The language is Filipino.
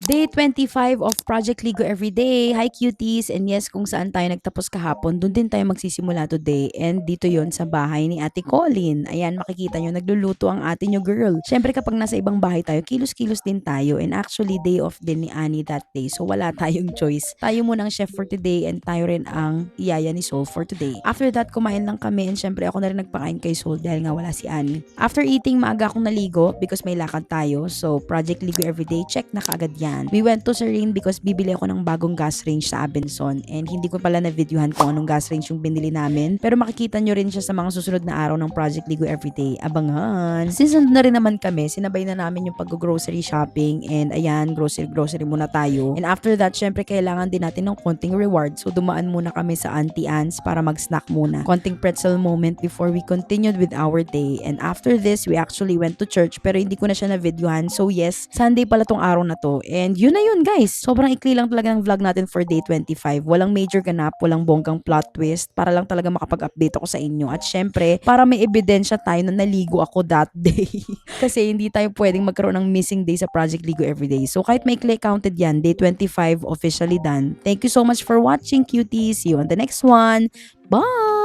Day 25 of Project Ligo Everyday. Hi cuties! And yes, kung saan tayo nagtapos kahapon, dun din tayo magsisimula today. And dito yon sa bahay ni Ate Colin. Ayan, makikita nyo, nagluluto ang ate nyo girl. Syempre kapag nasa ibang bahay tayo, kilos-kilos din tayo. And actually, day off din ni Annie that day. So wala tayong choice. Tayo muna ang chef for today and tayo rin ang iyaya ni Soul for today. After that, kumain lang kami and syempre ako na rin nagpakain kay Soul dahil nga wala si Annie. After eating, maaga akong naligo because may lakad tayo. So, Project Ligo Everyday, check na kaagad yan. We went to Serene because bibili ako ng bagong gas range sa Abenson and hindi ko pala na-videohan kung anong gas range yung binili namin. Pero makikita nyo rin siya sa mga susunod na araw ng Project Ligo Everyday. Abangan! Since nandun na rin naman kami, sinabay na namin yung pag-grocery shopping and ayan, grocery muna tayo. And after that, syempre kailangan din natin ng konting reward. So, dumaan muna kami sa Auntie Anne's para mag-snack muna. Konting pretzel moment before we continued with our day. And after this, we actually went to church pero hindi ko na siya na-videohan. So yes, Sunday pala tong araw na to. And yun na yun guys. Sobrang ikli lang talaga ng vlog natin for day 25. Walang major ganap, walang bonggang plot twist. Para lang talaga makapag-update ako sa inyo. At syempre, para may ebidensya tayo na naligo ako that day. Kasi hindi tayo pwedeng magkaroon ng missing day sa Project Ligo Everyday. So kahit may click counted yan, day 25 officially done. Thank you so much for watching cuties. See you on the next one. Bye!